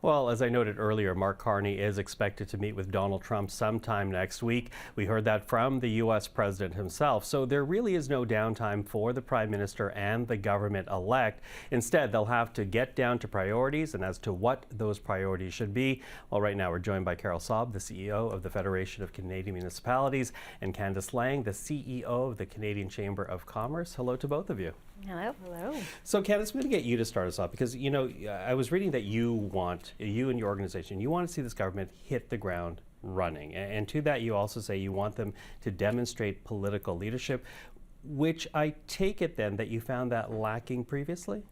Well, as I noted earlier, Mark Carney is expected to meet with Donald Trump sometime next week. We heard that from the U.S. president himself. So there really is no downtime for the prime minister and the government-elect. Instead, they'll have to get down to priorities and as to what those priorities should be. Well, right now we're joined by Carole Saab, the CEO of the Federation of Canadian Municipalities, and Candace Laing, the CEO of the Canadian Chamber of Commerce. Hello to both of you. Hello. Hello. So Candace, I'm going to get you to start us off because, you know, I was reading that you and your organization, you want to see this government hit the ground running. And to that, you also say you want them to demonstrate political leadership, which I take it then that you found that lacking previously?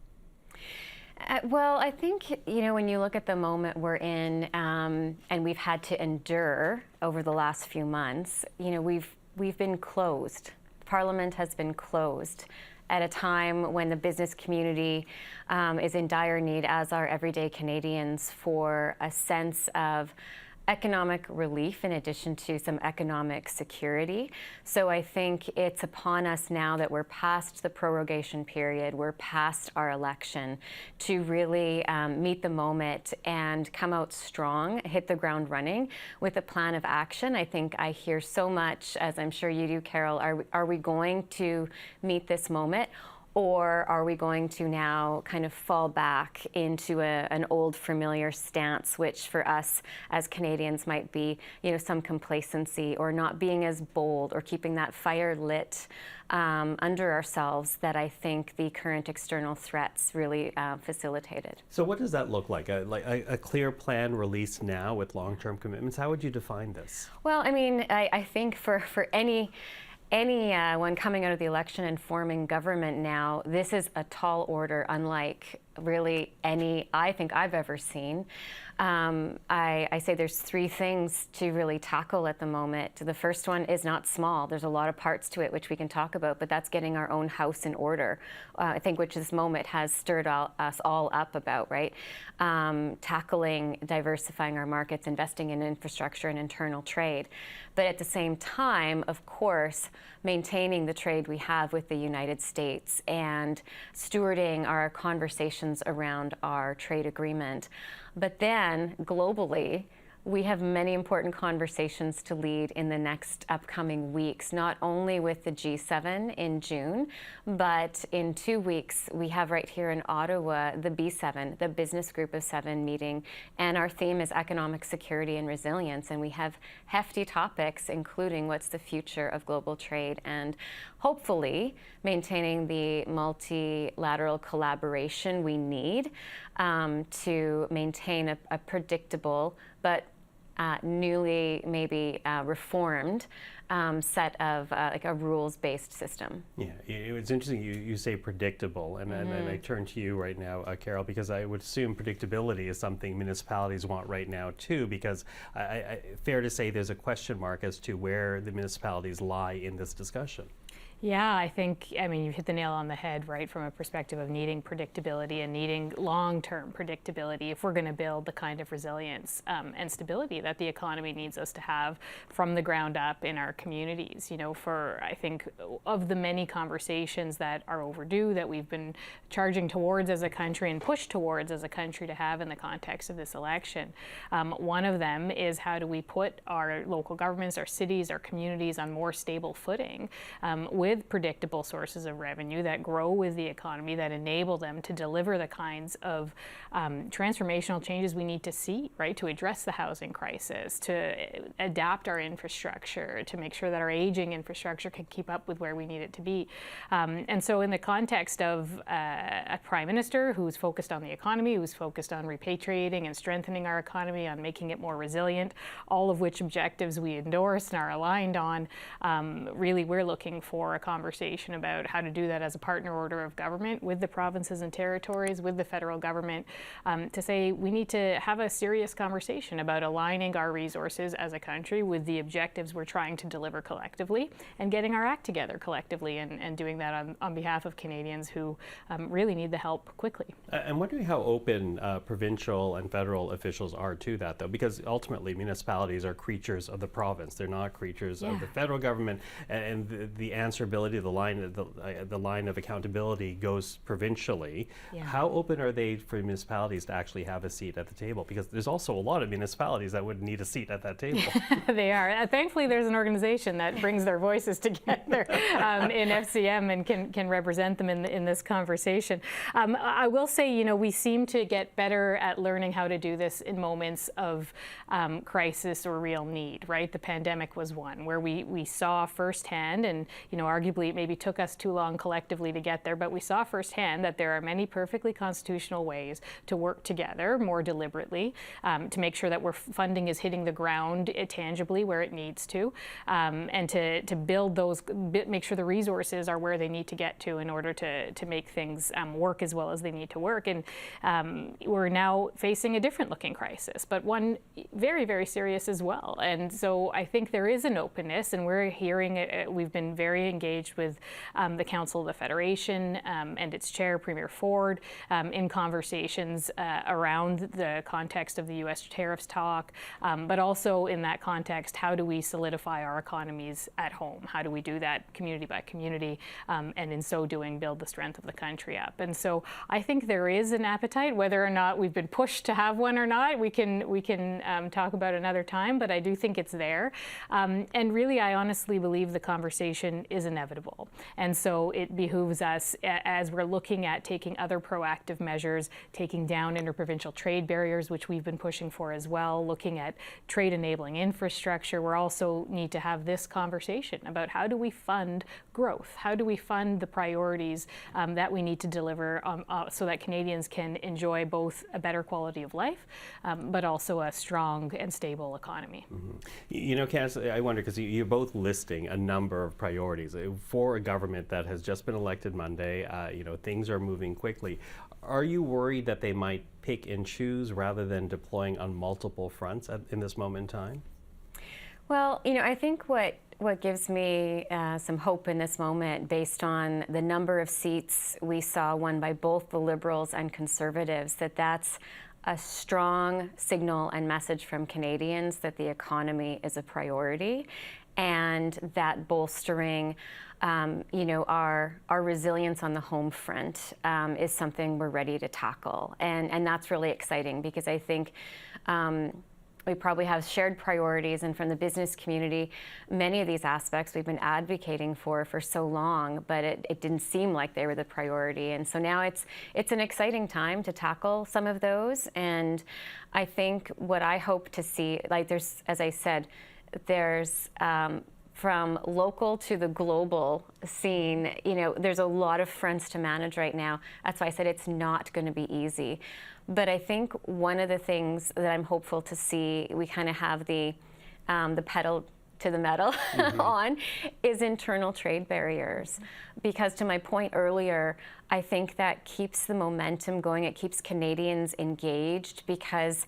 Well, I think, you know, when you look at the moment we're in and we've had to endure over the last few months, you know, we've been closed. Parliament has been closed at a time when the business community is in dire need, as are everyday Canadians, for a sense of economic relief in addition to some economic security. So I think it's upon us now that we're past the prorogation period, we're past our election, to really meet the moment and come out strong, hit the ground running with a plan of action. I think I hear so much, as I'm sure you do, Carole, are we going to meet this moment? Or are we going to now kind of fall back into an old familiar stance, which for us as Canadians might be, you know, some complacency or not being as bold or keeping that fire lit under ourselves that I think the current external threats really facilitated. So what does that look like? A clear plan released now with long-term commitments? How would you define this? Well, I mean, I think for anyone coming out of the election and forming government now, this is a tall order unlike really any I think I've ever seen. I say there's three things to really tackle at the moment. The first one is not small. There's a lot of parts to it which we can talk about, but that's getting our own house in order. I think which this moment has stirred us all up about, right? Tackling, diversifying our markets, investing in infrastructure and internal trade. But at the same time, of course, maintaining the trade we have with the United States and stewarding our conversations around our trade agreement. But then, globally, we have many important conversations to lead in the next upcoming weeks, not only with the G7 in June, but in 2 weeks, we have right here in Ottawa, the B7, the Business Group of Seven meeting, and our theme is economic security and resilience, and we have hefty topics, including what's the future of global trade, and hopefully maintaining the multilateral collaboration we need to maintain a predictable but newly maybe reformed set of like a rules-based system. Yeah, it's interesting you say predictable, and I turn to you right now, Carole, because I would assume predictability is something municipalities want right now too, because fair to say there's a question mark as to where the municipalities lie in this discussion. Yeah, I mean, you've hit the nail on the head, right, from a perspective of needing predictability and needing long-term predictability if we're going to build the kind of resilience and stability that the economy needs us to have from the ground up in our communities. You know, I think, of the many conversations that are overdue, that we've been charging towards as a country and pushed towards as a country to have in the context of this election, one of them is how do we put our local governments, our cities, our communities on more stable footing with predictable sources of revenue that grow with the economy, that enable them to deliver the kinds of transformational changes we need to see, right, to address the housing crisis, to adapt our infrastructure, to make sure that our aging infrastructure can keep up with where we need it to be. And so in the context of a prime minister who's focused on the economy, who's focused on repatriating and strengthening our economy, on making it more resilient, all of which objectives we endorse and are aligned on, really we're looking for a conversation about how to do that as a partner order of government with the provinces and territories, with the federal government, to say we need to have a serious conversation about aligning our resources as a country with the objectives we're trying to deliver collectively and getting our act together collectively and doing that on behalf of Canadians who really need the help quickly. I'm wondering how open provincial and federal officials are to that, though, because ultimately municipalities are creatures of the province. They're not creatures of the federal government, and the answer answerability, the line of accountability goes provincially. Yeah. How open are they for municipalities to actually have a seat at the table? Because there's also a lot of municipalities that would need a seat at that table. They are. Thankfully, there's an organization that brings their voices together in FCM and can represent them in this conversation. I will say, we seem to get better at learning how to do this in moments of crisis or real need, right? The pandemic was one where we saw firsthand, and arguably it maybe took us too long collectively to get there, but we saw firsthand that there are many perfectly constitutional ways to work together more deliberately to make sure that funding is hitting the ground tangibly where it needs to, and to build those, make sure the resources are where they need to get to in order to make things work as well as they need to work. And we're now facing a different looking crisis, but one very, very serious as well. And so I think there is an openness, and we're hearing it. We've been very engaged with the Council of the Federation and its chair, Premier Ford, in conversations around the context of the U.S. tariffs talk, but also in that context, how do we solidify our economies at home? How do we do that community by community, and in so doing, build the strength of the country up? And so I think there is an appetite. Whether or not we've been pushed to have one or not, we can talk about another time, but I do think it's there. And really, I honestly believe the conversation is inevitable. And so it behooves us, as we're looking at taking other proactive measures, taking down interprovincial trade barriers, which we've been pushing for as well, looking at trade enabling infrastructure. We also need to have this conversation about how do we fund growth? How do we fund the priorities that we need to deliver so that Canadians can enjoy both a better quality of life, but also a strong and stable economy? Mm-hmm. Candace, I wonder, because you're both listing a number of priorities for a government that has just been elected Monday. Things are moving quickly. Are you worried that they might pick and choose rather than deploying on multiple fronts in this moment in time? Well, I think what gives me some hope in this moment, based on the number of seats we saw won by both the Liberals and Conservatives, that's a strong signal and message from Canadians that the economy is a priority, and that bolstering our resilience on the home front is something we're ready to tackle. And that's really exciting, because I think we probably have shared priorities, and from the business community, many of these aspects we've been advocating for so long, but it didn't seem like they were the priority. And so now it's an exciting time to tackle some of those. And I think what I hope to see, there's, as I said, there's from local to the global scene, there's a lot of fronts to manage right now. That's why I said it's not going to be easy. But I think one of the things that I'm hopeful to see, we kind of have the pedal to the metal on, is internal trade barriers. Because to my point earlier, I think that keeps the momentum going. It keeps Canadians engaged, because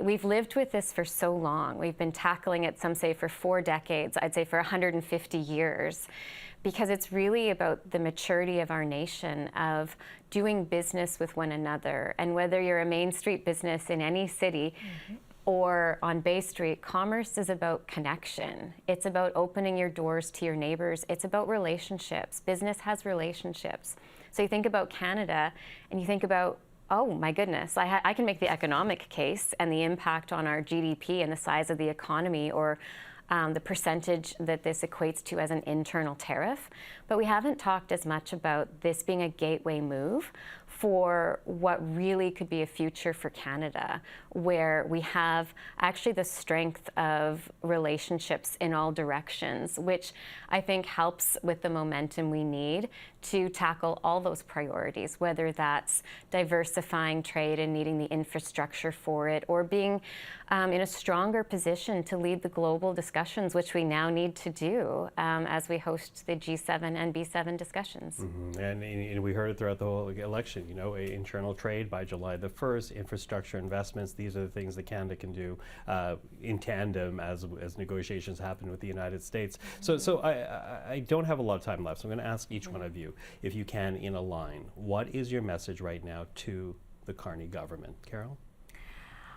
we've lived with this for so long. We've been tackling it, some say, for 4 decades. I'd say for 150 years. Because it's really about the maturity of our nation, of doing business with one another. And whether you're a Main Street business in any city or on Bay Street, commerce is about connection. It's about opening your doors to your neighbors. It's about relationships. Business has relationships. So you think about Canada and you think about, oh my goodness, I can make the economic case and the impact on our GDP and the size of the economy, or the percentage that this equates to as an internal tariff. But we haven't talked as much about this being a gateway move for what really could be a future for Canada, where we have actually the strength of relationships in all directions, which I think helps with the momentum we need to tackle all those priorities, whether that's diversifying trade and needing the infrastructure for it, or being in a stronger position to lead the global discussions, which we now need to do as we host the G7 and B7 discussions. And we heard it throughout the whole election, internal trade by July the 1st, infrastructure investments. These are the things that Canada can do in tandem as negotiations happen with the United States. So I don't have a lot of time left, so I'm going to ask each one of you, if you can, in a line, what is your message right now to the Carney government? Carole?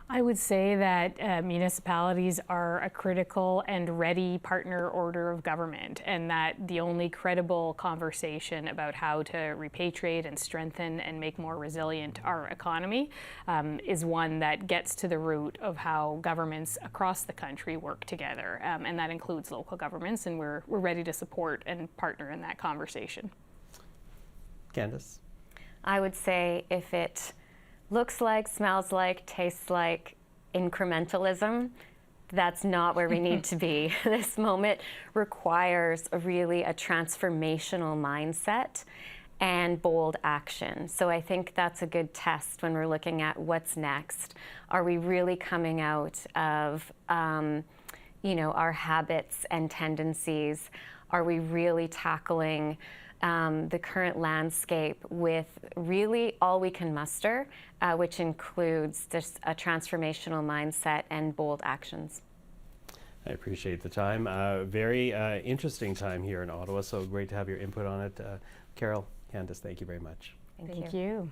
I would say that municipalities are a critical and ready partner order of government, and that the only credible conversation about how to repatriate and strengthen and make more resilient our economy is one that gets to the root of how governments across the country work together, and that includes local governments, and we're ready to support and partner in that conversation. Candace? I would say if it looks like, smells like, tastes like incrementalism, that's not where we need to be. This moment requires a transformational mindset and bold action. So I think that's a good test when we're looking at what's next. Are we really coming out of our habits and tendencies? Are we really tackling the current landscape with really all we can muster, which includes just a transformational mindset and bold actions? I appreciate the time. Very interesting time here in Ottawa, so great to have your input on it. Carole, Candace, thank you very much. Thank you.